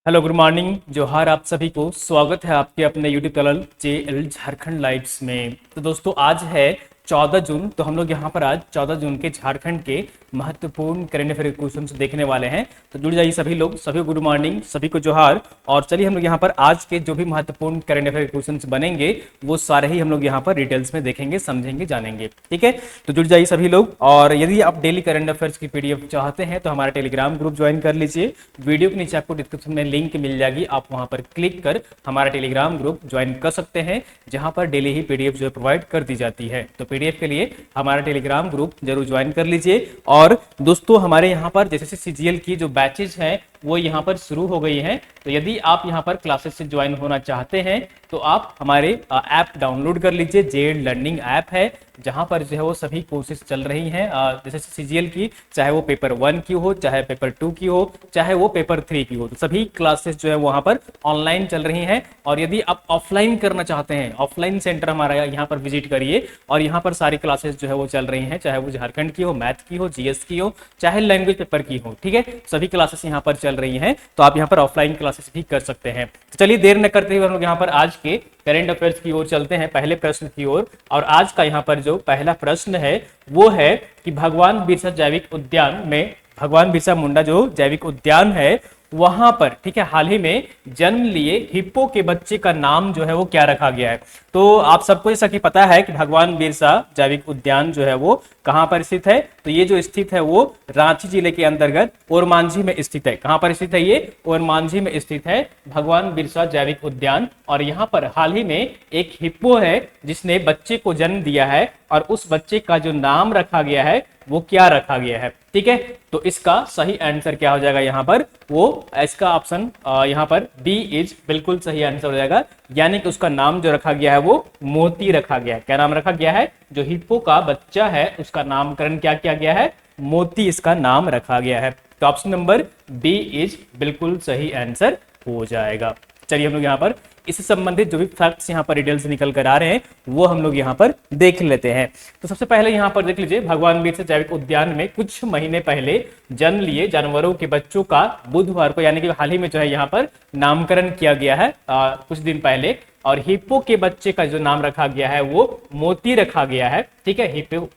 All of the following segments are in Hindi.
हेलो गुड मॉर्निंग जोहार आप सभी को स्वागत है आपके अपने YouTube channel JL Jharkhand lives में। तो दोस्तों आज है 14 जून। तो हम लोग यहाँ पर आज 14 जून के झारखंड के महत्वपूर्ण करंट अफेयर क्वेश्चन देखने वाले हैं। तो जुड़ जाइए सभी लोग, सभी गुड मॉर्निंग, सभी को जोहार। और चलिए हम लोग यहाँ पर आज के जो भी महत्वपूर्ण करंट अफेयर क्वेश्चन बनेंगे वो सारे ही हम लोग यहाँ पर डिटेल्स में देखेंगे, समझेंगे, जानेंगे। ठीक है, तो जुड़ जाइए सभी लोग। और यदि आप डेली करंट अफेयर्स की PDF चाहते हैं तो हमारा टेलीग्राम ग्रुप ज्वाइन कर लीजिए। वीडियो के नीचे आपको डिस्क्रिप्शन में लिंक मिल जाएगी, आप वहां पर क्लिक कर हमारा टेलीग्राम ग्रुप ज्वाइन कर सकते हैं, जहां पर डेली ही PDF जो है प्रोवाइड कर दी जाती है। तो PDF के लिए हमारा टेलीग्राम ग्रुप जरूर ज्वाइन कर लीजिए। और दोस्तों हमारे यहाँ पर जैसे CGL की जो बैचेज हैं वो यहाँ पर शुरू हो गई हैं। तो यदि आप यहाँ पर क्लासेस से ज्वाइन होना चाहते हैं तो आप हमारे ऐप डाउनलोड कर लीजिए। JL लर्निंग ऐप है, जहां पर जो है वो सभी कोर्सेज चल रही हैं। जैसे CGL की, चाहे वो पेपर 1 की हो, चाहे पेपर 2 की हो, चाहे वो पेपर 3 की हो, तो सभी क्लासेस जो है वहां पर ऑनलाइन चल रही हैं। और यदि आप ऑफलाइन करना चाहते हैं, ऑफलाइन सेंटर हमारा यहाँ पर विजिट करिए और यहाँ पर सारी क्लासेस जो है वो चल रही हैं, चाहे वो झारखंड की हो, मैथ की हो, GS की हो, चाहे लैंग्वेज पेपर की हो। ठीक है, सभी क्लासेस यहाँ पर चल रही हैं, तो आप यहाँ पर ऑफलाइन क्लासेस भी कर सकते हैं। तो चलिए देर न करते हुए हम लोग यहाँ पर आज के करंट अफेयर्स की ओर चलते हैं, पहले प्रश्न की ओर। और आज का यहाँ पर जो पहला प्रश्न है वो है कि भगवान बिरसा जैविक उद्यान में, भगवान बिरसा मुंडा जो जैविक उद्यान है वहां पर, ठीक है, हाल ही में जन्म लिए हिप्पो के बच्चे का नाम जो है वो क्या रखा गया है। तो आप सबको जैसा कि पता है कि भगवान बिरसा जैविक उद्यान जो है वो कहां पर स्थित है। तो ये जो स्थित है वो रांची जिले के अंतर्गत ओरमांझी में स्थित है। कहां पर स्थित है ये? ओरमांझी में स्थित है भगवान बिरसा जैविक उद्यान। और यहाँ पर हाल ही में एक हिप्पो है जिसने बच्चे को जन्म दिया है, और उस बच्चे का जो नाम रखा गया है वो क्या रखा गया है। ठीक है, तो इसका सही आंसर क्या हो जाएगा यहाँ पर? वो इसका ऑप्शन यहाँ पर B इज बिल्कुल सही आंसर हो जाएगा। यानी कि उसका नाम जो रखा गया है वो मोती रखा गया है। क्या नाम रखा गया है? जो हिप्पो का बच्चा है उसका नामकरण क्या किया गया है? मोती इसका नाम रखा गया है। तो ऑप्शन नंबर B इज बिल्कुल सही आंसर हो जाएगा। चलिए हम लोग यहाँ पर इससे संबंधित जो भी फैक्ट्स यहाँ पर डिटेल से निकल कर आ रहे हैं वो हम लोग यहाँ पर देख लेते हैं। तो सबसे पहले यहाँ पर देख लीजिए, भगवान बिरसा जैविक उद्यान में कुछ महीने पहले जन्म लिए जानवरों के बच्चों का बुधवार को, यानी कि हाल ही में जो है यहाँ पर नामकरण किया गया है कुछ दिन पहले। और हिप्पो के बच्चे का जो नाम रखा गया है वो मोती रखा गया है। ठीक है,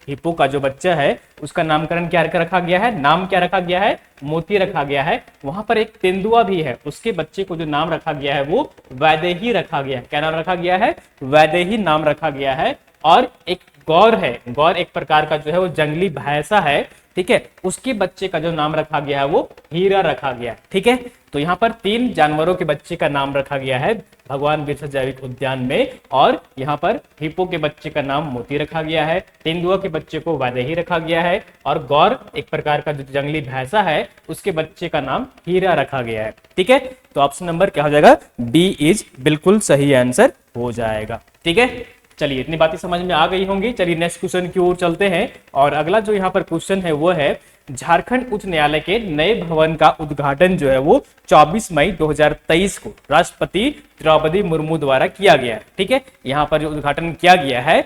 हिप्पो का जो बच्चा है उसका नामकरण क्या रखा गया है? नाम क्या रखा गया है? मोती रखा गया है। वहां पर एक तेंदुआ भी है, उसके बच्चे को जो नाम रखा गया है वो वैदेही रखा गया है। क्या नाम रखा गया है? वैदेही नाम रखा गया है। और एक गौर है, गौर एक प्रकार का जो है वो जंगली भैंसा है, ठीक है, उसके बच्चे का जो नाम रखा गया है वो हीरा रखा गया है। ठीक है, तो यहाँ पर 3 जानवरों के बच्चे का नाम रखा गया है भगवान बिरसा जैविक उद्यान में। और यहाँ पर हिप्पो के बच्चे का नाम मोती रखा गया है, तेंदुआ के बच्चे को वैदेही रखा गया है, और गौर एक प्रकार का जो जंगली भैंसा है उसके बच्चे का नाम हीरा रखा गया है। ठीक है, तो ऑप्शन नंबर क्या हो जाएगा? D इज बिल्कुल सही आंसर हो जाएगा। ठीक है, चलिए इतनी बातें समझ में आ गई होंगी। चलिए नेक्स्ट क्वेश्चन की ओर चलते हैं। और अगला जो यहाँ पर क्वेश्चन है वो है, झारखंड उच्च न्यायालय के नए भवन का उद्घाटन जो है वो 24 मई 2023 को राष्ट्रपति द्रौपदी मुर्मू द्वारा किया गया है। ठीक है, यहाँ पर जो उद्घाटन किया गया है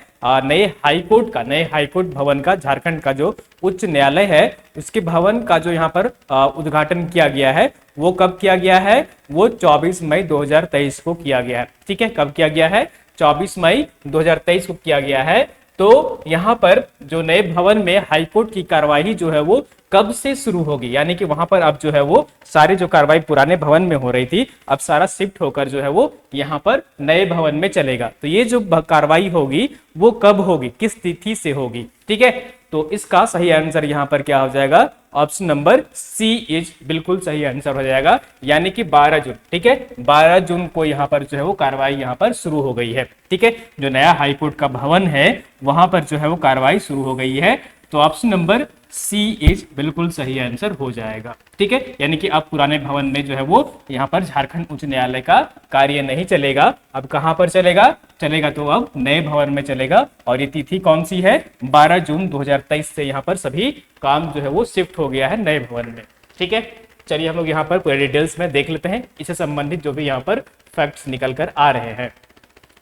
नए हाईकोर्ट भवन का, झारखंड का जो उच्च न्यायालय है उसके भवन का जो यहाँ पर उद्घाटन किया गया है वो कब किया गया है? वो 24 मई 2023 को किया गया है। ठीक है, कब किया गया है? 24 मई 2023 को किया गया है। तो यहाँ पर जो नए भवन में हाईकोर्ट की कार्यवाही जो है वो कब से शुरू होगी, यानी कि वहां पर अब जो है वो सारी जो कार्रवाई पुराने भवन में हो रही थी अब सारा शिफ्ट होकर जो है वो यहाँ पर नए भवन में चलेगा। तो ये जो कार्रवाई होगी वो कब होगी, किस तिथि से होगी? ठीक है, तो इसका सही आंसर यहाँ पर क्या हो जाएगा? ऑप्शन नंबर C इज बिल्कुल सही आंसर हो जाएगा, यानी कि 12 जून। ठीक है, 12 जून को यहाँ पर जो है वो कार्रवाई यहाँ पर शुरू हो गई है। ठीक है, जो नया हाईकोर्ट का भवन है वहां पर जो है वो कार्रवाई शुरू हो गई है। तो ऑप्शन नंबर C इज बिल्कुल सही आंसर हो जाएगा। ठीक है, यानी कि अब पुराने भवन में जो है वो यहाँ पर झारखंड उच्च न्यायालय का कार्य नहीं चलेगा। अब कहां पर चलेगा? तो अब नए भवन में चलेगा। और ये तिथि कौन सी है? 12 जून 2023 से यहाँ पर सभी काम जो है वो शिफ्ट हो गया है नए भवन में। ठीक है, चलिए हम लोग यहाँ पर पूरे डिटेल्स में देख लेते हैं, इससे संबंधित जो भी यहाँ पर फैक्ट्स निकल कर आ रहे हैं।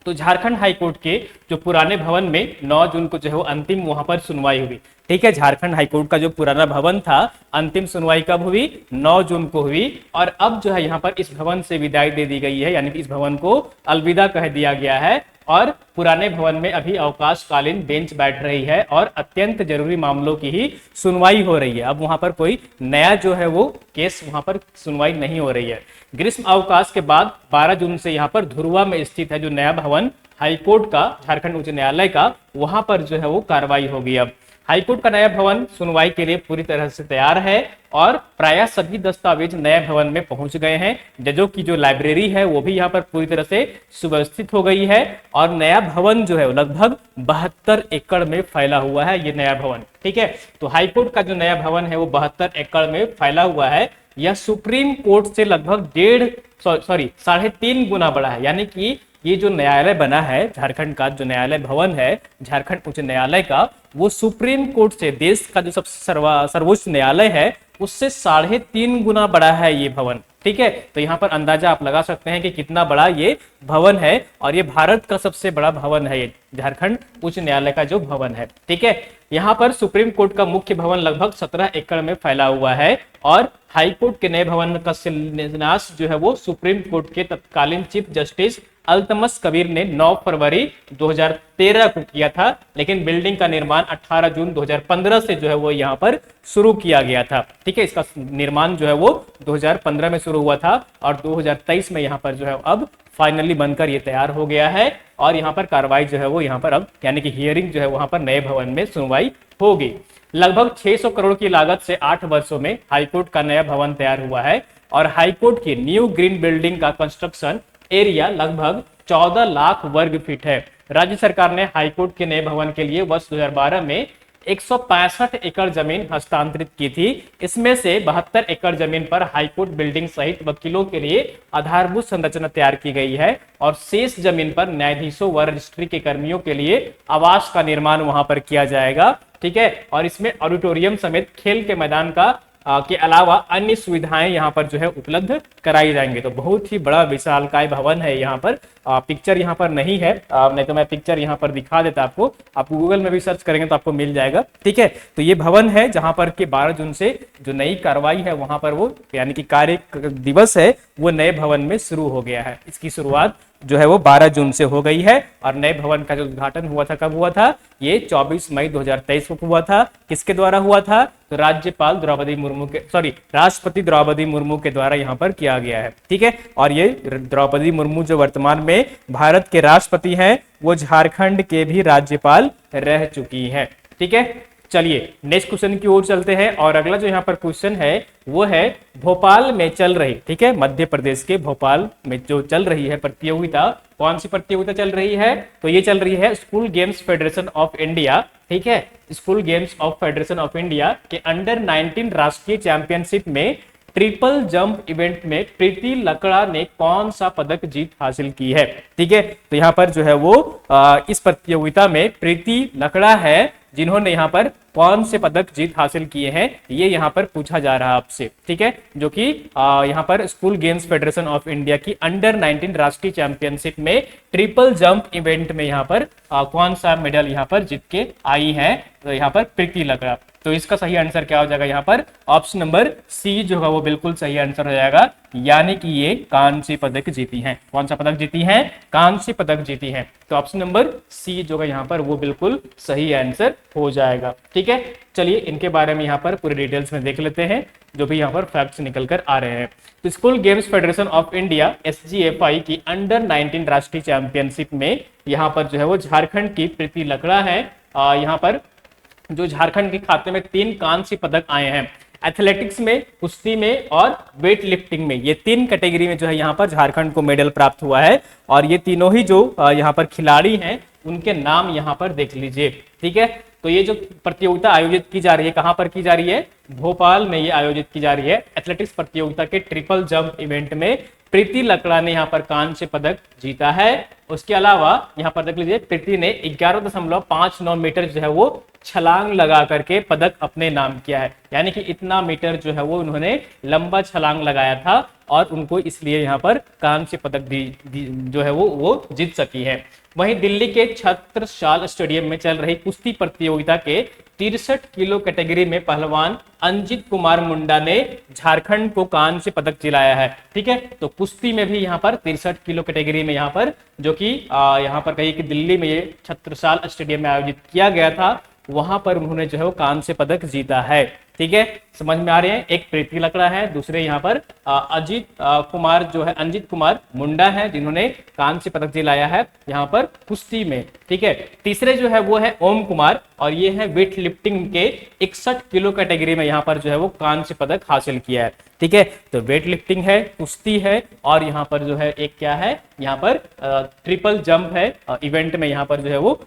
तो झारखंड हाई कोर्ट के जो पुराने भवन में 9 जून को जो है वो अंतिम वहां पर सुनवाई हुई। ठीक है, झारखंड हाई कोर्ट का जो पुराना भवन था, अंतिम सुनवाई कब हुई? 9 जून को हुई। और अब जो है यहाँ पर इस भवन से विदाई दे दी गई है, यानी कि इस भवन को अलविदा कह दिया गया है और पुराने भवन में अभी अवकाशकालीन बेंच बैठ रही है और अत्यंत जरूरी मामलों की ही सुनवाई हो रही है। अब वहां पर कोई नया जो है वो केस वहां पर सुनवाई नहीं हो रही है। ग्रीष्म अवकाश के बाद 12 जून से यहाँ पर धुर्वा में स्थित है जो नया भवन हाईकोर्ट का, झारखंड उच्च न्यायालय का, वहां पर जो है वो कार्रवाई होगी। अब हाईकोर्ट का नया भवन सुनवाई के लिए पूरी तरह से तैयार है और प्रायः सभी दस्तावेज नए भवन में पहुंच गए हैं। जजों की जो लाइब्रेरी है वो भी यहाँ पर पूरी तरह से सुव्यवस्थित हो गई है और नया भवन जो है लगभग 72 एकड़ में फैला हुआ है ये नया भवन। ठीक है, तो हाईकोर्ट का जो नया भवन है वो 72 एकड़ में फैला हुआ है। यह सुप्रीम कोर्ट से लगभग 3.5 गुना बड़ा है, यानी कि ये जो न्यायालय बना है, झारखंड का जो न्यायालय भवन है झारखंड उच्च न्यायालय का, वो सुप्रीम कोर्ट से, देश का जो सबसे सर्वोच्च न्यायालय है, उससे 3.5 गुना बड़ा है ये भवन। ठीक है, तो यहाँ पर अंदाजा आप लगा सकते हैं कि कितना बड़ा ये भवन है और ये भारत का सबसे बड़ा भवन है, ये झारखंड उच्च न्यायालय का जो भवन है। ठीक है, यहाँ पर सुप्रीम कोर्ट का मुख्य भवन लगभग 17 एकड़ में फैला हुआ है और हाई कोर्ट के नए भवन का शिलान्यास जो है वो सुप्रीम कोर्ट के तत्कालीन चीफ जस्टिस अल्तमस कबीर ने 9 फरवरी 2013 को किया था, लेकिन बिल्डिंग का निर्माण 18 जून 2015 से जो है वो यहाँ पर शुरू किया गया था। ठीक है, इसका निर्माण जो है वो 2015 में शुरू हुआ था और 2023 में यहाँ पर जो है अब फाइनली बनकर ये तैयार हो गया है और यहाँ पर कार्रवाई जो है वो यहाँ पर अब यानी कि हियरिंग जो है वहां पर नए भवन में सुनवाई होगी। लगभग 600 करोड़ की लागत से 8 वर्षों में हाईकोर्ट का नया भवन तैयार हुआ है और हाईकोर्ट की न्यू ग्रीन बिल्डिंग का कंस्ट्रक्शन एरिया लगभग 14 लाख वर्ग फीट है। राज्य सरकार ने हाईकोर्ट के नए भवन के लिए वर्ष 2012 में 165 एकड़ जमीन हस्तांतरित की थी। इसमें से 72 एकड़ जमीन पर हाईकोर्ट बिल्डिंग सहित वकीलों के लिए आधारभूत संरचना तैयार की गई है और शेष जमीन पर न्यायाधीशों व रजिस्ट्री के कर्मियों के लिए आवास का निर्माण वहां पर किया जाएगा। ठीक है, और इसमें ऑडिटोरियम समेत खेल के मैदान का के अलावा अन्य सुविधाएं यहाँ पर जो है उपलब्ध कराई जाएंगे। तो बहुत ही बड़ा विशालकाय भवन है यहाँ पर। पिक्चर यहाँ पर नहीं है, नहीं तो मैं पिक्चर यहाँ पर दिखा देता आपको। आप गूगल में भी सर्च करेंगे तो आपको मिल जाएगा। ठीक है, तो ये भवन है जहां पर के 12 जून से जो नई कार्रवाई है वहां पर वो यानी कि कार्य दिवस है वो नए भवन में शुरू हो गया है। इसकी शुरुआत जो है वो 12 जून से हो गई है और नए भवन का जो उद्घाटन हुआ था कब हुआ था? ये 24 मई 2023 को हुआ था। किसके द्वारा हुआ था? तो राष्ट्रपति द्रौपदी मुर्मू के द्वारा यहाँ पर किया गया है। ठीक है, और ये द्रौपदी मुर्मू जो वर्तमान में भारत के राष्ट्रपति हैं वो झारखंड के भी राज्यपाल रह चुकी हैं। ठीक है, चलिए नेक्स्ट क्वेश्चन की ओर चलते हैं और अगला जो यहाँ पर क्वेश्चन है वो है भोपाल में चल रही, ठीक है, मध्य प्रदेश के भोपाल में जो चल रही है प्रतियोगिता, कौन सी प्रतियोगिता चल रही है? तो ये चल रही है school games federation of India. ठीक है, school games of federation of India के अंडर 19 राष्ट्रीय चैंपियनशिप में ट्रिपल जंप इवेंट में प्रीति लकड़ा ने कौन सा पदक जीत हासिल की है? ठीक है, तो यहाँ पर जो है वो इस प्रतियोगिता में प्रीति लकड़ा है जिन्होंने यहाँ पर कौन से पदक जीत हासिल किए हैं ये यहाँ पर पूछा जा रहा है आपसे। ठीक है, जो कि यहाँ पर school games federation of India की अंडर 19 राष्ट्रीय चैंपियनशिप में ट्रिपल जंप इवेंट में यहाँ पर कौन सा मेडल यहाँ पर जीत के आई है? तो यहाँ पर प्रीति लकड़ा। तो इसका सही आंसर क्या हो जाएगा? यहाँ पर ऑप्शन नंबर सी जो है वो बिल्कुल सही आंसर हो जाएगा, यानी कि ये कांस्य पदक जीती हैं। कौन सा पदक जीती हैं? कांस्य पदक जीती हैं। तो ऑप्शन नंबर सी जो है यहाँ पर वो बिल्कुल सही आंसर हो जाएगा। ठीक है, चलिए इनके बारे में यहाँ पर पूरे डिटेल्स में देख लेते हैं जो भी यहाँ पर फैक्ट्स निकल कर आ रहे हैं। तो school games federation of India SGFI की अंडर 19 राष्ट्रीय चैंपियनशिप में यहाँ पर जो है वो झारखंड की प्रीति लकड़ा है। यहाँ पर जो झारखंड के खाते में 3 कांस्य पदक आए हैं, एथलेटिक्स में, कुश्ती में और वेट लिफ्टिंग में। ये 3 कैटेगरी में जो है यहाँ पर झारखंड को मेडल प्राप्त हुआ है और ये तीनों ही जो यहाँ पर खिलाड़ी हैं उनके नाम यहाँ पर देख लीजिए। ठीक है, तो ये जो प्रतियोगिता आयोजित की जा रही है कहाँ पर की जा रही है? भोपाल में ये आयोजित की जा रही है। एथलेटिक्स प्रतियोगिता के ट्रिपल जंप इवेंट में प्रीति लकड़ा ने यहाँ पर कांस्य पदक जीता है। उसके अलावा यहाँ पर देख लीजिए, प्रीति ने 11.59 मीटर जो है वो छलांग लगा करके पदक अपने नाम किया है, यानी कि इतना मीटर जो है वो उन्होंने लंबा छलांग लगाया था और उनको इसलिए यहाँ पर कांस्य पदक जो है वो जीत सकी है। वहीं दिल्ली के छत्रसाल स्टेडियम में चल रही कुश्ती प्रतियोगिता के 63 किलो कैटेगरी में पहलवान अंजित कुमार मुंडा ने झारखंड को कांस्य पदक दिलाया है। ठीक है, तो कुश्ती में भी यहाँ पर 63 किलो कैटेगरी में यहाँ पर, जो कि यहाँ पर कही कि दिल्ली में ये छत्रसाल स्टेडियम में आयोजित किया गया था, वहां पर उन्होंने जो है वो कांस्य पदक जीता है। ठीक है, समझ में आ रहे हैं। एक प्रीति लकड़ा है, दूसरे यहाँ पर अंजित कुमार मुंडा है जिन्होंने कांस्य पदक दिलाया है यहाँ पर कुश्ती में। ठीक है, तीसरे जो है वो है ओम कुमार और ये है वेट लिफ्टिंग के 61 किलो कैटेगरी में यहाँ पर जो है वो कांस्य पदक हासिल किया है। ठीक है, तो वेट लिफ्टिंग है, कुश्ती है और यहाँ पर जो है एक क्या है, यहाँ पर ट्रिपल जंप है इवेंट में, यहाँ पर जो है वो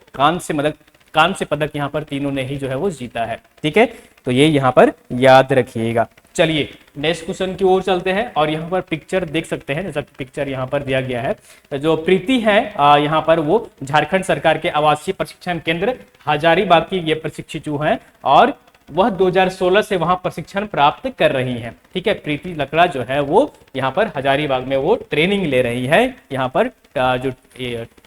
कांस्य पदक यहाँ पर तीनों ने ही जो है वो जीता है। ठीक है, तो ये यहाँ पर याद रखिएगा। चलिए नेक्स्ट क्वेश्चन की ओर चलते हैं और यहाँ पर पिक्चर देख सकते हैं, जैसा पिक्चर यहाँ पर दिया गया है। जो प्रीति है यहाँ पर वो झारखंड सरकार के आवासीय प्रशिक्षण केंद्र हजारीबाग की ये प्रशिक्षितु हैं और वह 2016 से वहां प्रशिक्षण प्राप्त कर रही हैं। ठीक है, प्रीति लकड़ा जो है वो यहाँ पर हजारीबाग में वो ट्रेनिंग ले रही है, यहाँ पर जो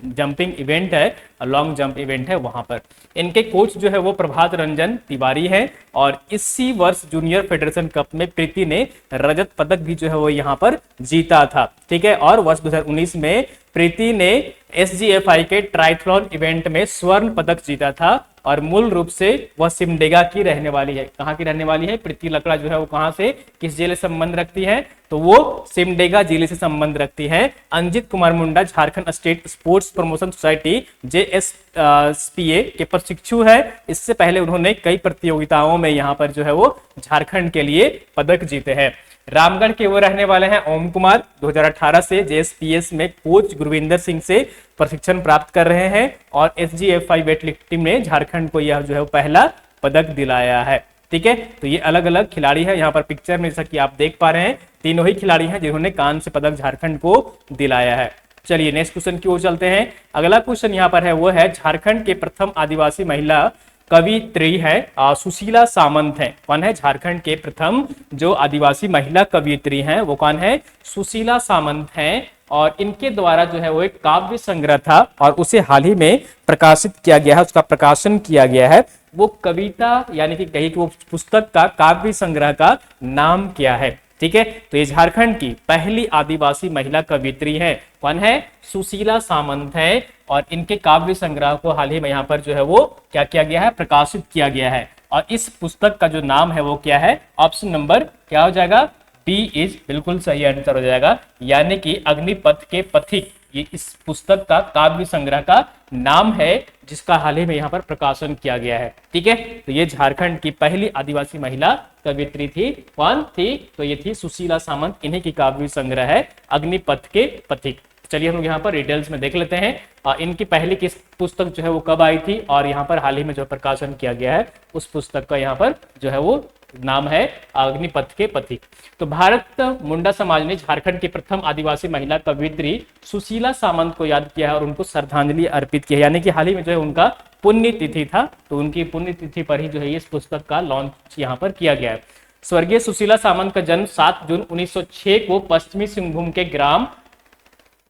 जंपिंग इवेंट है, लॉन्ग जंप इवेंट है वहां पर। इनके कोच जो है वो प्रभात रंजन तिवारी है और इसी वर्ष जूनियर फेडरेशन कप में प्रीति ने रजत पदक भी जो है वो यहाँ पर जीता था। ठीक है, और वर्ष 2019 में प्रीति ने SGFI के ट्राइथलॉन इवेंट में स्वर्ण पदक जीता था और मूल रूप से वह सिमडेगा की रहने वाली है। कहाँ की रहने वाली है प्रीति लकड़ा जो है वो, कहाँ से, किस जिले से संबंध रखती है, तो वो सिमडेगा जिले से संबंध रखती है। Anjit Kumar Munda Jharkhand state sports promotion society JSPA के प्रशिक्षु है। इससे पहले उन्होंने कई प्रतियोगिताओं में यहाँ पर जो है वो झारखंड के लिए पदक जीते हैं। रामगढ़ के वो रहने वाले हैं ओम कुमार, 2018 से JSPS में कोच गुरविंदर सिंह से प्रशिक्षण प्राप्त कर रहे हैं और SGFI वेट लिफ्टिंग में झारखंड को यह जो है पहला पदक दिलाया है। ठीक है, तो ये अलग अलग खिलाड़ी है यहाँ पर पिक्चर में, जैसा कि आप देख पा रहे हैं तीनों ही खिलाड़ी हैं जिन्होंने कांस्य पदक झारखंड को दिलाया है। चलिए नेक्स्ट क्वेश्चन की ओर चलते हैं। अगला क्वेश्चन यहाँ पर है वो है झारखंड के प्रथम आदिवासी महिला कवियत्री है सुशीला सामंत है। कौन है? झारखंड के प्रथम जो आदिवासी महिला कवियत्री हैं वो कौन है? सुशीला सामंत हैं और इनके द्वारा जो है वो एक काव्य संग्रह था और उसे हाल ही में प्रकाशित किया गया है, उसका प्रकाशन किया गया है। वो कविता यानी कि कहीं वो पुस्तक का काव्य संग्रह का नाम क्या है? ठीक है, तो ये झारखंड की पहली आदिवासी महिला कवियत्री है। कौन है? सुशीला सामंत है और इनके काव्य संग्रह को हाल ही में यहाँ पर जो है वो क्या किया गया है? प्रकाशित किया गया है और इस पुस्तक का जो नाम है वो क्या है? ऑप्शन नंबर क्या हो जाएगा? बी इज बिल्कुल सही आंसर हो जाएगा, यानी कि अग्निपथ के पथिक ये इस पुस्तक का काव्य संग्रह का नाम है जिसका हाल ही में यहाँ पर प्रकाशन किया गया है। ठीक है, तो ये झारखंड की पहली आदिवासी महिला कवियत्री थी। कौन थी? तो ये थी सुशीला सामंत, इन्हीं की काव्य संग्रह है अग्निपथ के पथिक। चलिए हम लोग यहाँ पर डिटेल्स में देख लेते हैं इनकी पहली किस पुस्तक जो है वो कब आई थी और यहाँ पर हाल ही में जो प्रकाशन किया गया है उस पुस्तक का यहाँ पर जो है वो नाम है अग्निपथ के पथिक। तो भारत मुंडा समाज ने झारखंड की प्रथम आदिवासी महिला कवियत्री सुशीला सामंत को याद किया है और उनको श्रद्धांजलि अर्पित की है, यानी कि हाल ही में जो है उनका पुण्यतिथि था, तो उनकी पुण्यतिथि पर ही जो है इस पुस्तक का लॉन्च यहाँ पर किया गया है। स्वर्गीय सुशीला सामंत का जन्म 7 जून 1906 को पश्चिमी सिंहभूम के ग्राम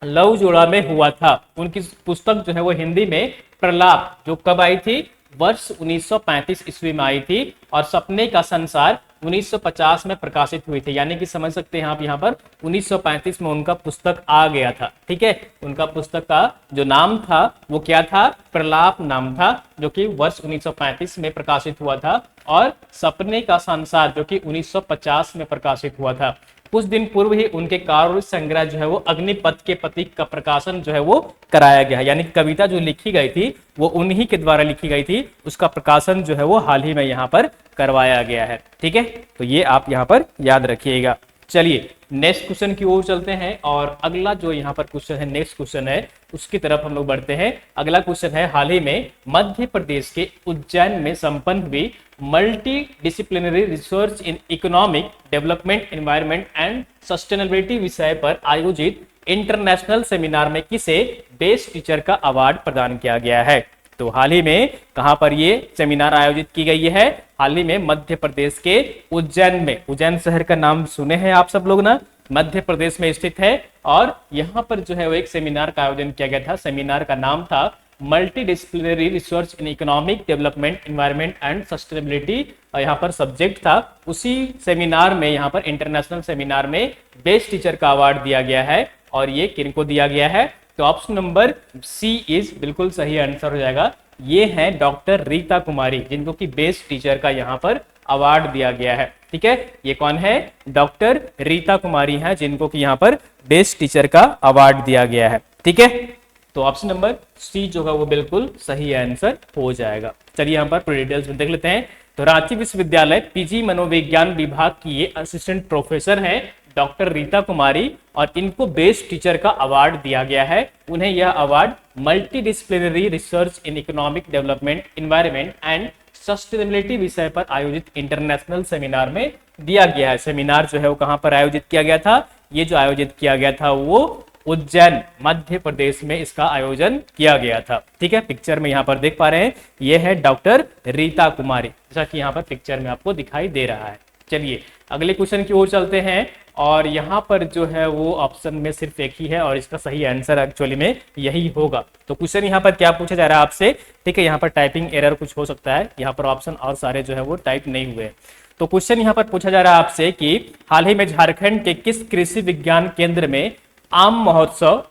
लवजोड़ा में हुआ था। उनकी पुस्तक जो है वो हिंदी में प्रलाप जो कब आई थी? वर्ष 1935 ईस्वी में आई थी और सपने का संसार 1950 में प्रकाशित हुई थी, यानी कि समझ सकते हैं आप यहाँ पर 1935 में उनका पुस्तक आ गया था। ठीक है, उनका पुस्तक का जो नाम था वो क्या था? प्रलाप नाम था, जो कि वर्ष 1935 में प्रकाशित हुआ था और सपने का संसार जो कि 1950 में प्रकाशित हुआ था। कुछ दिन पूर्व ही उनके काव्य संग्रह जो है वो अग्निपथ के पथिक का प्रकाशन जो है वो कराया गया है, यानी कविता जो लिखी गई थी वो उन्हीं के द्वारा लिखी गई थी, उसका प्रकाशन जो है वो हाल ही में यहाँ पर करवाया गया है। ठीक है, तो ये आप यहाँ पर याद रखिएगा। चलिए नेक्स्ट क्वेश्चन की ओर चलते हैं और अगला जो यहाँ पर क्वेश्चन है, नेक्स्ट क्वेश्चन है उसकी तरफ हम लोग बढ़ते हैं। अगला क्वेश्चन है, हाल ही में मध्य प्रदेश के उज्जैन में संपन्न हुई multi disciplinary research in economic development, environment and sustainability विषय पर आयोजित इंटरनेशनल सेमिनार में किसे बेस्ट टीचर का अवार्ड प्रदान किया गया है? तो हाल ही में कहां पर ये सेमिनार आयोजित की गई है? हाल ही में मध्य प्रदेश के उज्जैन में, उज्जैन शहर का नाम सुने हैं आप सब लोग ना, मध्य प्रदेश में स्थित है। और यहां पर जो है वो एक सेमिनार का आयोजन किया गया था। सेमिनार का नाम था multi disciplinary research in economic development, environment and sustainability. यहाँ पर सब्जेक्ट था। उसी सेमिनार में, यहाँ पर इंटरनेशनल सेमिनार में बेस्ट टीचर का अवार्ड दिया गया है। और ये किनको दिया गया है? तो ऑप्शन नंबर सी इज बिल्कुल सही आंसर हो जाएगा। ये है डॉक्टर रीता कुमारी, जिनको कि बेस्ट टीचर का यहाँ पर अवार्ड दिया गया है। ठीक है, ये कौन है? डॉक्टर रीता कुमारी हैं, जिनको कि यहाँ पर बेस्ट टीचर का अवार्ड दिया गया है। ठीक है, तो ऑप्शन नंबर सी जो है वो बिल्कुल सही आंसर हो जाएगा। चलिए यहाँ पर पूरी डिटेल्स में देख लेते हैं। तो रांची विश्वविद्यालय पीजी मनोविज्ञान विभाग की ये असिस्टेंट प्रोफेसर हैं डॉक्टर रीता कुमारी, और इनको बेस्ट टीचर का अवार्ड दिया गया है। उन्हें यह award multi disciplinary research in economic development, environment and sustainability विषय पर आयोजित इंटरनेशनल सेमिनार में दिया गया है। सेमिनार जो है वो कहां पर आयोजित किया गया था? ये जो आयोजित किया गया था वो उज्जैन मध्य प्रदेश में इसका आयोजन किया गया था। ठीक है, पिक्चर में यहाँ पर देख पा रहे हैं, ये है डॉक्टर रीता कुमारी, जैसा कि यहाँ पर पिक्चर में आपको दिखाई दे रहा है। चलिए अगले क्वेश्चन की ओर चलते हैं और यहाँ पर जो है वो ऑप्शन में सिर्फ एक ही है और इसका सही आंसर एक्चुअली में यही होगा। तो क्वेश्चन यहाँ पर क्या पूछा जा रहा है आपसे? ठीक है, यहाँ पर टाइपिंग एरर कुछ हो सकता है, यहाँ पर ऑप्शन और सारे जो है वो टाइप नहीं हुए। तो क्वेश्चन यहाँ पर पूछा जा रहा है आपसे कि हाल ही में झारखंड के किस कृषि विज्ञान केंद्र में आम महोत्सव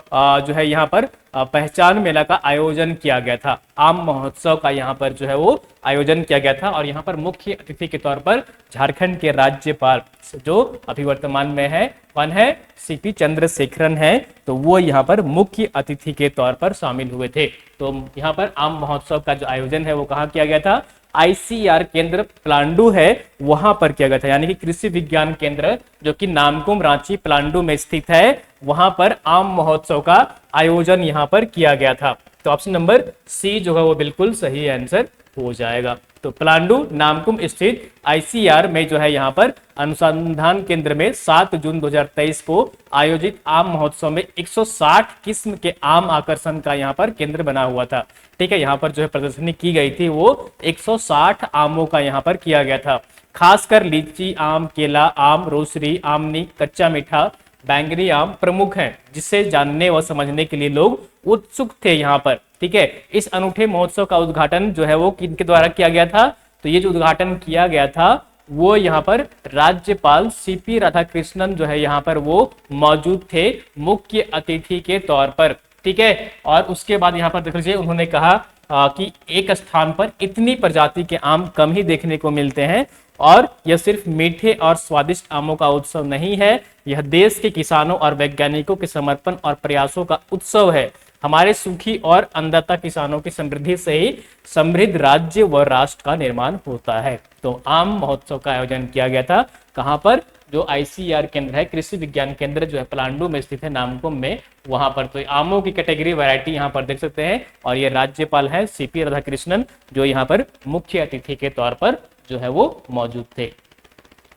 जो है यहाँ पर पहचान मेला का आयोजन किया गया था? आम महोत्सव का यहाँ पर जो है वो आयोजन किया गया था और यहाँ पर मुख्य अतिथि के तौर पर झारखंड के राज्यपाल जो अभी वर्तमान में है, कौन है? सीपी चंद्रशेखरन है। तो वो यहाँ पर मुख्य अतिथि के तौर पर शामिल हुए थे। तो यहाँ पर आम महोत्सव का जो आयोजन है वो कहाँ किया गया था? आईसीआर केंद्र पलांडू है, वहां पर किया गया था। यानी कि कृषि विज्ञान केंद्र जो कि नामकुम रांची पलांडू में स्थित है, वहां पर आम महोत्सव का आयोजन यहां पर किया गया था। तो ऑप्शन नंबर सी जो है वो बिल्कुल सही आंसर हो जाएगा। तो पलांडू नामकुम स्थित आईसीआर में जो है यहाँ पर अनुसंधान केंद्र में 7 जून 2023 को आयोजित आम महोत्सव में 160 किस्म के आम आकर्षण का यहाँ पर केंद्र बना हुआ था। ठीक है, यहाँ पर जो है प्रदर्शनी की गई थी वो 160 आमों का यहाँ पर किया गया था। खासकर लीची आम, केला आम, रोसरी, आमनी, कच्चा मीठा, बैंगनी आम प्रमुख हैं, जिसे जानने व समझने के लिए लोग उत्सुक थे यहाँ पर। ठीक है, इस अनूठे महोत्सव का उद्घाटन जो है वो किनके द्वारा किया गया था? तो ये जो उद्घाटन किया गया था वो यहाँ पर राज्यपाल सीपी राधाकृष्णन जो है यहाँ पर वो मौजूद थे मुख्य अतिथि के तौर पर। ठीक है, और उसके बाद यहाँ पर देख लीजिए उन्होंने कहा कि एक स्थान पर इतनी प्रजाति के आम कम ही देखने को मिलते हैं और यह सिर्फ मीठे और स्वादिष्ट आमों का उत्सव नहीं है, यह देश के किसानों और वैज्ञानिकों के समर्पण और प्रयासों का उत्सव है। हमारे सुखी और अन्नदाता किसानों की समृद्धि से ही समृद्ध राज्य व राष्ट्र का निर्माण होता है। तो आम महोत्सव का आयोजन किया गया था कहां पर? जो आईसीआर केंद्र है, कृषि विज्ञान केंद्र जो है पलांडू में स्थित है, नामकुम में, वहां पर। तो आमों की कैटेगरी वैरायटी यहाँ पर देख सकते हैं और ये राज्यपाल है सीपी राधाकृष्णन जो यहाँ पर मुख्य अतिथि के तौर पर जो है वो मौजूद थे।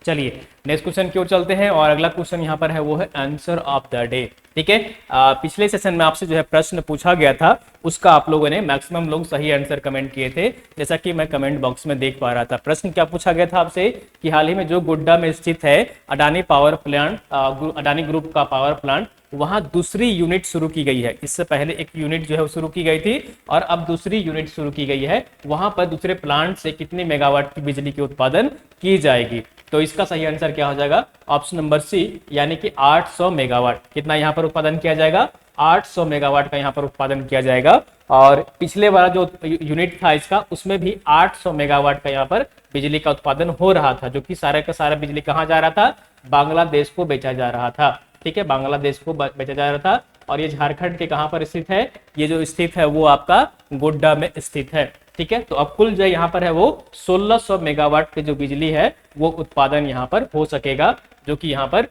चलिए नेक्स्ट क्वेश्चन की ओर चलते हैं और अगला क्वेश्चन यहाँ पर है वो है आंसर ऑफ द डे। ठीक है, पिछले सेशन में आपसे जो है प्रश्न पूछा गया था, उसका आप लोगों ने मैक्सिमम लोग सही आंसर कमेंट किए थे, जैसा कि मैं कमेंट बॉक्स में देख पा रहा था। प्रश्न क्या पूछा गया था आपसे कि हाल ही में जो गोड्डा में स्थित है Adani power plant, Adani group का पावर प्लांट, वहां दूसरी यूनिट शुरू की गई है। इससे पहले एक यूनिट जो है शुरू की गई थी और अब दूसरी यूनिट शुरू की गई है। वहां पर दूसरे प्लांट से कितने मेगावाट की बिजली की उत्पादन की जाएगी? तो इसका सही आंसर क्या हो जाएगा? ऑप्शन नंबर सी, यानी कि 800 मेगावाट। कितना यहाँ पर उत्पादन किया जाएगा? 800 मेगावाट का यहाँ पर उत्पादन किया जाएगा। और पिछले वाला जो यूनिट था इसका, उसमें भी 800 मेगावाट का यहाँ पर बिजली का उत्पादन हो रहा था, जो कि सारा का सारा बिजली कहाँ जा रहा था? बांग्लादेश को बेचा जा रहा था। ठीक है, बांग्लादेश को बेचा जा रहा था। और ये झारखंड के कहां पर स्थित है? ये जो स्थित है वो आपका गोड्डा में स्थित है। ठीक है, तो अब कुल जो यहाँ पर है वो 1600 मेगावाट की जो बिजली है वो उत्पादन यहाँ पर हो सकेगा, जो कि यहाँ पर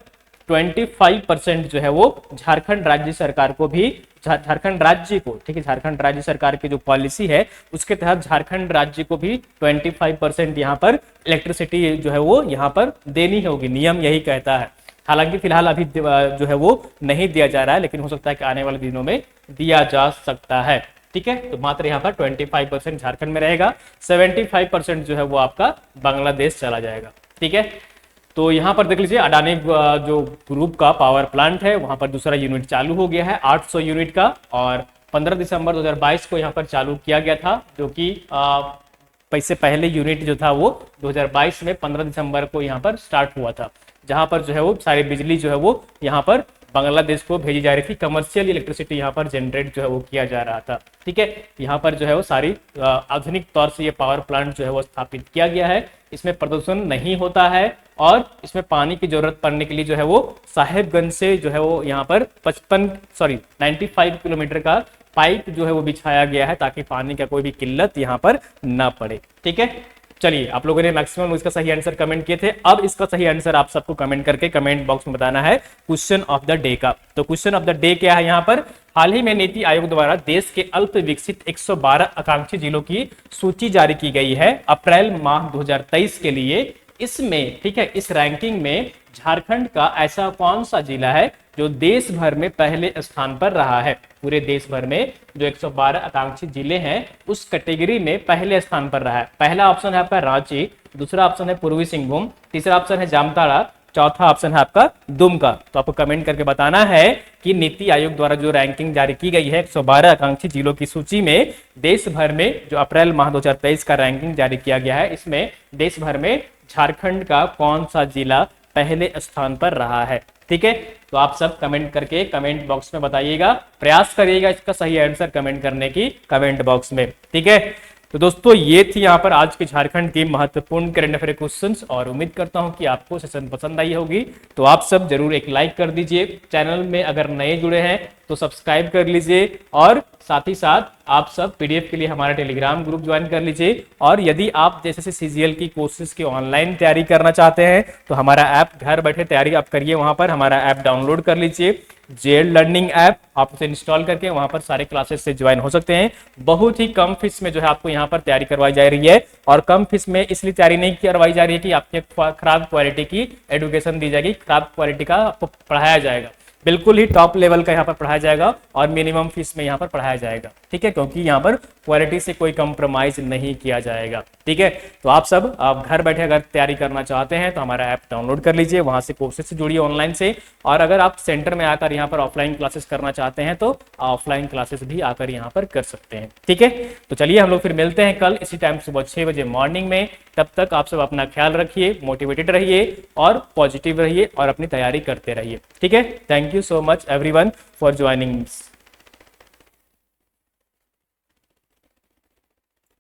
25% जो है वो झारखंड राज्य सरकार को भी, झारखंड राज्य को, ठीक है, झारखंड राज्य सरकार की जो पॉलिसी है उसके तहत झारखंड राज्य को भी 25% यहाँ पर इलेक्ट्रिसिटी जो है वो यहाँ पर देनी होगी, नियम यही कहता है। हालांकि फिलहाल अभी जो है वो नहीं दिया जा रहा है, लेकिन हो सकता है कि आने वाले दिनों में दिया जा सकता है, ठीक है। तो मात्र यहाँ पर 25% झारखंड में रहेगा, 75% जो है वो आपका बांग्लादेश चला जाएगा, ठीक है। तो यहाँ पर देख लीजिए अडानी जो ग्रुप का पावर प्लांट है वहां पर दूसरा यूनिट चालू हो गया है 800 यूनिट का, और 15 दिसंबर 2022 को यहाँ पर चालू किया गया था, जो कि पैसे पहले यूनिट जो था वो 2022 में 15 दिसंबर को यहाँ पर स्टार्ट हुआ था, जहां पर जो है वो सारी बिजली जो है वो यहाँ पर बांग्लादेश को भेजी जा रही थी, कमर्शियल इलेक्ट्रिसिटी यहाँ पर जनरेट जो है वो किया जा रहा था, ठीक है। यहाँ पर जो है वो सारी आधुनिक तौर से ये पावर प्लांट जो है वो स्थापित किया गया है। इसमें प्रदूषण नहीं होता है और इसमें पानी की जरूरत पड़ने के लिए जो है वो साहेबगंज से जो है वो यहाँ पर 95 किलोमीटर का पाइप जो है वो बिछाया गया है, ताकि पानी का कोई भी किल्लत यहाँ पर ना पड़े, ठीक है। चलिए, आप लोगों ने मैक्सिमम इसका सही आंसर कमेंट किए थे। अब इसका सही आंसर आप सबको कमेंट करके कमेंट बॉक्स में बताना है क्वेश्चन ऑफ द डे का। तो क्वेश्चन ऑफ द डे क्या है यहाँ पर, हाल ही में नीति आयोग द्वारा देश के अल्प विकसित 112 आकांक्षी जिलों की सूची जारी की गई है अप्रैल माह 2023 के लिए। इसमें, ठीक है, इस रैंकिंग में झारखंड का ऐसा कौन सा जिला है जो देश भर में पहले स्थान पर रहा है। पूरे देश भर में जो 112 आकांक्षी जिले हैं उस कैटेगरी में पहले स्थान पर रहा है। पहला ऑप्शन है आपका रांची, दूसरा ऑप्शन है पूर्वी सिंहभूम, तीसरा ऑप्शन है जामताड़ा, चौथा ऑप्शन है आपका दुमका। तो आपको कमेंट करके बताना है कि नीति आयोग द्वारा जो रैंकिंग जारी की गई है 112 आकांक्षी जिलों की सूची में, देश भर में जो अप्रैल माह 2023 का रैंकिंग जारी किया गया है, इसमें देश भर में झारखंड का कौन सा जिला पहले स्थान पर रहा है, ठीक है। तो आप सब कमेंट करके कमेंट बॉक्स में बताइएगा, प्रयास करिएगा इसका सही आंसर कमेंट करने की कमेंट बॉक्स में, ठीक है। तो दोस्तों ये थी यहाँ पर आज के झारखंड की महत्वपूर्ण करंट अफेयर क्वेश्चंस, और उम्मीद करता हूँ कि आपको सेशन पसंद आई होगी। तो आप सब जरूर एक लाइक कर दीजिए, चैनल में अगर नए जुड़े हैं तो सब्सक्राइब कर लीजिए, और साथ ही साथ आप सब पीडीएफ के लिए हमारा टेलीग्राम ग्रुप ज्वाइन कर लीजिए। और यदि आप जैसे सीजीएल की कोर्सेज की ऑनलाइन तैयारी करना चाहते हैं तो हमारा ऐप, घर बैठे तैयारी आप करिए, वहां पर हमारा ऐप डाउनलोड कर लीजिए, जेएल लर्निंग ऐप, आप उसे इंस्टॉल करके वहां पर सारे क्लासेस से ज्वाइन हो सकते हैं। बहुत ही कम फीस में जो है आपको यहाँ पर तैयारी करवाई जा रही है, और कम फीस में इसलिए तैयारी नहीं करवाई जा रही है कि आपके खराब क्वालिटी की एजुकेशन दी जाएगी, खराब क्वालिटी का आपको पढ़ाया जाएगा, बिल्कुल ही टॉप लेवल का यहाँ पर पढ़ाया जाएगा और मिनिमम फीस में यहाँ पर पढ़ाया जाएगा, ठीक है, क्योंकि यहाँ पर क्वालिटी से कोई कंप्रोमाइज नहीं किया जाएगा, ठीक है। तो आप सब आप घर बैठे अगर तैयारी करना चाहते हैं तो हमारा ऐप डाउनलोड कर लीजिए, वहां से कोर्सेज से जुड़िए ऑनलाइन से, और अगर आप सेंटर में आकर यहाँ पर ऑफलाइन क्लासेस करना चाहते हैं तो ऑफलाइन क्लासेस भी आकर यहाँ पर कर सकते हैं, ठीक है। तो चलिए हम लोग फिर मिलते हैं कल इसी टाइम सुबह 6 बजे मॉर्निंग में। तब तक आप सब अपना ख्याल रखिए, मोटिवेटेड रहिए और पॉजिटिव रहिए और अपनी तैयारी करते रहिए, ठीक है। Thank you so much everyone for joining.